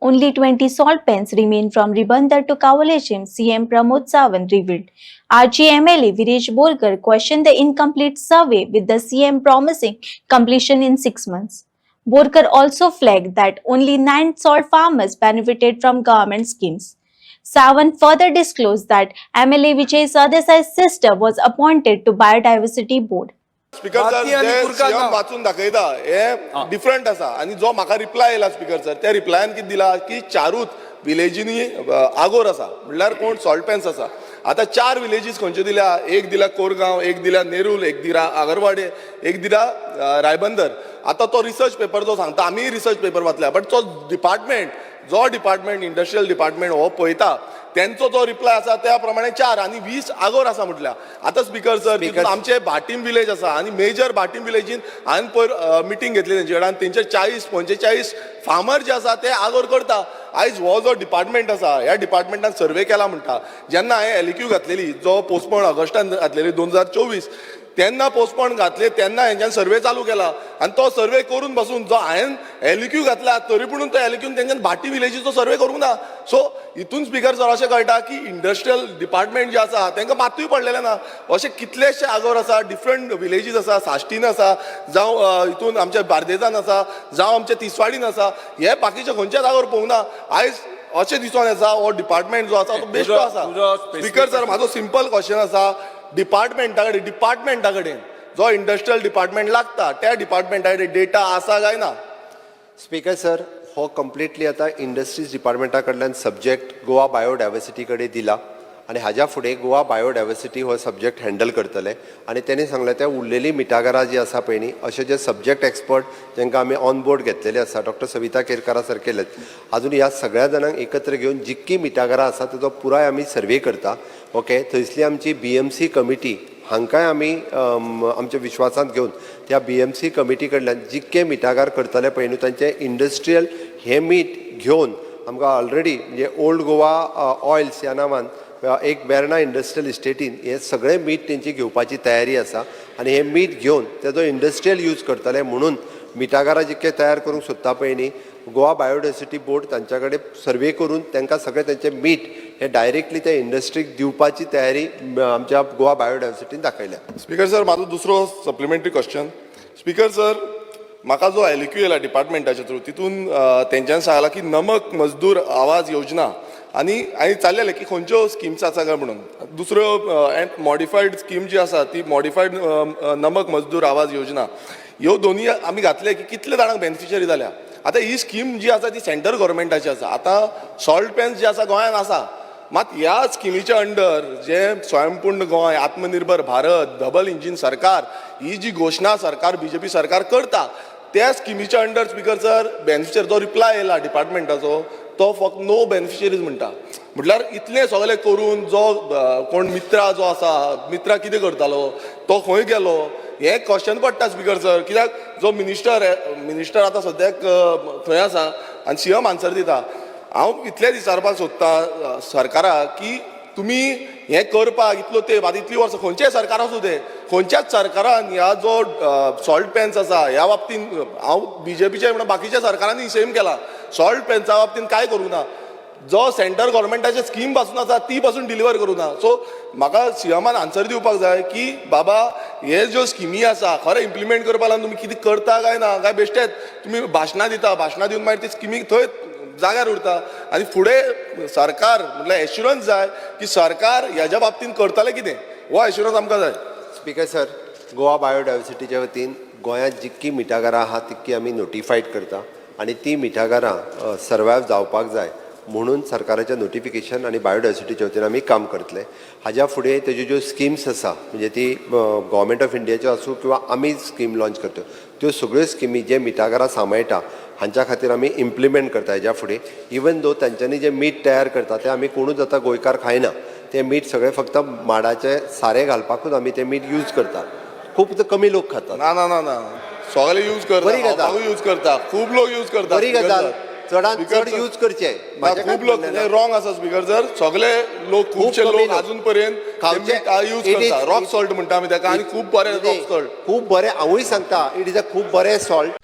Only 20 salt pens remain from Ribandar to Kavaleshim, CM Pramod Sawant revealed. RGMLA Viresh Borkar questioned the incomplete survey with the CM promising completion in 6 months. Borkar also flagged that only 9 salt farmers benefited from government schemes. Sawant further disclosed that MLA Vijay Sardesai's sister was appointed to Biodiversity Board. Speaker sir जे CM वाचून दाखयता हे different आसा आणि जो म्हाका reply येयला speaker sir त्या रिप्लायान कितें दिला की चारूच विलेजींनी आगोर आसा म्हणल्यार कोण सॉल्ट पेन्स आसा आता 4 विलेजीस खंयच्यो दिल्या एक दिल्या कोरगांव एक दिल्या नेरूल एक दिल्या आगरवाडे एक दिल्या रायबंदर आता तो रिसर्च पेपर जो सांगता आमी रिसर्च पेपर वाचल्या बट तो डिपार्टमेंट इंडस्ट्रियल डिपार्टमेंट हो पळयता त्यांचो जो रिप्लाय आसा त्या प्रमाणे 4 आणि 20 आगोर आसा म्हटल्या आता स्पीकर सर आमचे भाटीम विलेज आसा आणि मेजर भाटीम विलेजीन हांवें पयर मिटींग घेतली तेंचे कडेन तेंचे 40-45 फार्मर जे आसा ते आगोर करता आयज हो जो डिपार्टमेंट आसा ह्या डिपार्टमेंटान सर्वे केला म्हणटा जेन्ना हांवें एलक्यू घातलेली जो पोस्टपोन ऑगस्टान घातलेली 2024 तेन्ना पोस्टपोन घातले तेन्ना हेंच्यान सर्वे चालू केला आणि तो सर्वे करून बसून जो हांवें एलक्यू घातला तरी पूण तो एलक्यून तेंच्यान भाटी विलेजीचो सर्वे करूंक ना सो हितून स्पीकर सर अशें कळटा की इंडस्ट्रियल डिपार्टमेंट जे आसा तांकां मातूय पडलेलें ना अशे कितलेशे आगोर आसा डिफरंट विलेजीस आसा साश्टीन आसा जावं हितून आमच्या बार्देजान आसा जावं आमच्या तिसवाडीन आसा हे बाकीचे खंयचेच आगोर पळोवंक ना आयज अशें दिसून येता हो डिपार्टमेंट जो आसा तो बेश्टो आसा स्पीकर सर म्हाजो सिंपल क्वेश्चन आसा डिपार्टमेंटा कडेन जो इंडस्ट्रियल डिपार्टमेंट लागता त्या डिपार्टमेंटा कडेन डेटा आसा काय ना स्पीकर सर हो कंप्लिटली आता इंडस्ट्रीज डिपार्टमेंटा कडल्यान सब्जेक्ट गोवा बायोडायवर्सिटी कडेन दिला आणि हाज्या फुडें गोवा बायोडायवर्सिटी हो सब्जेक्ट हँडल करतले आणि त्यांनी सांगले त्या उरलेली मिठागरां जी आसा पळय न्ही अशे जे सब्जेक्ट एक्सपर्ट जांकां आमी ऑन बोर्ड घेतलेले आसा डॉक्टर सविता केरकारा सारकेले अजून ह्या सगळ्या जाणांक एकत्र घेवन जितकी मिठागरां आसा ताचो पुराय आमी सर्वे करता ओके थंयसली आमची BMC कमिटी हांकांय आमी आमच्या विश्वासांत घेवन त्या BMC कमिटी कडल्यान जितके मिठागार करतले पळय न्हू तांचे इंडस्ट्रियल हे मीठ घेवन आमकां ऑलरेडी म्हणजे ओल्ड गोवा ऑयल्स ह्या नांवान एक बेर्ना इंडस्ट्रियल इस्टेटीन हे सगळे मीठ तेंची घेवपाची तयारी आसा आणि हे मीठ घेवन तेजो इंडस्ट्रियल यूज करतले म्हणून मिठागारां जितके तयार करूंक सोदता पळय न्ही गोवा बायोडायवर्सिटी बोर्ड तांच्या कडेन सर्वे करून तांकां सगळें तेंचें मीठ हे डायरेक्टली त्या इंडस्ट्रीक दिवपाची तयारी आमच्या गोवा बायोडायवर्सिटीन दाखयल्या स्पीकर सर म्हाजो दुसरो सप्लिमेंटरी क्वेश्चन स्पीकर सर म्हाका जो एलक्यू येयला डिपार्टमेंटाच्या थ्रू तितून तेंच्यान सांगला की नमक मजदूर आवाज योजना आणि हांवें चाललेलें की खंयच्यो स्किम्स आसा काय म्हणून दुसऱ्यो मॉडिफायड स्कीम जी आसा ती मॉडिफायड नमक मजदूर आवाज योजना ह्यो दोनी आमी घातले की कितले जाणांक बेनिफिशरी जाल्या आतां ही स्कीम जी आसा ती सेंट्रल गव्हर्मेंटाची आसा आतां सॉल्ट पेन्स जे आसा गोंयान आसा मात ह्या स्किमीच्या अंडर जे स्वयंपूर्ण गोंय आत्मनिर्भर भारत डबल इंजिन सरकार ही जी घोशणा सरकार BJP सरकार करता त्या स्किमीच्या अंडर स्पीकर सर बेनिफिशरी जो रिप्लाय येयला डिपार्टमेंटाचो तो फक्त नो बेनिफिशरीज म्हणटा म्हटल्यार इतलें सगळें करून जो कोण मित्रा जो आसा मित्रा कितें करतालो तो खंय गेलो हे क्वेश्चन पडटा स्पीकर सर कित्याक जो मिनिस्टर आतां सद्याक थंय आसा आनी CM आन्सर दिता हांव इतलेंच विचारपाक सोदता सरकाराक की तुमी हें करपाक इतलो तेंप आतां इतलीं वर्सां खंयचेय सरकार आसूं तें खंयच्याच सरकारान ह्या जो सॉल्ट पेन्स आसा ह्या बाबतीन हांव BJPचे म्हणून बाकीच्या सरकारांनी सेम केला सॉल्ट पेन्सा बाबतीन काय करूं ना जो सेंट्रल गव्हर्मेंटाचे स्कीम पासून आसा ती पासून डिलिव्हर करूं ना सो म्हाका CMन आन्सर दिवपाक जाय की बाबा हे ज्यो स्किमी आसा खरें इम्प्लिमेंट करपा लागून तुमी कितें करता काय ना काय बेश्टेच तुमी भाशणां दिवन मागीर ती स्किमी थंय जाग्यार उरता आनी फुडें सरकार म्हटल्यार एश्युरन्स जाय की सरकार ह्याच्या बाबतीन करतले कितें हो एश्युरन्स आमकां जाय स्पीकर सर गोवा बायोडायवर्सिटीच्या वतीन गोंयांत जितकी मिठागारां आहा तितकी आमी नोटिफायड करता आणि ती मिठागारां सर्वायव जावपाक जाय म्हणून सरकाराच्या नोटिफिकेशन आणि बायोडायवर्सिटीच्या वतीन आमी काम करतले हाज्या फुडें तेज्यो ज्यो स्किम्स आसा म्हणजे ती गव्हर्मेंट ऑफ इंडियाच्यो आसूं किंवा आमी स्कीम लॉन्च करता त्यो सगळ्यो स्किमी जे मिठागारां सांबाळटा हांच्या खातीर आमी इम्प्लिमेंट करता हेज्या फुडें इवन दो तांच्यांनी जे मीठ तयार करता तें आमी कोणूच आतां गोंयकार खायना तें मीठ सगळें फक्त माडाचे सारें घालपाकूच आमी तें मीठ यूज करता खूब कमी लोक खातात ना ना ना ना सगळे यूज करता खूब लोक यूज करता बरी गजाल चडांत चड यूज करचे खूब लोक रॉंग आसा स्पीकर सर सगळे लोक खुबशे लोक अजून पर्यंत यूज करता रॉक सॉल्ट म्हणटा आमी ताका आनी खूब बरें रॉक सॉल्ट खूब बरें हांवूय सांगता इट इज अ खूब बरें सॉल्ट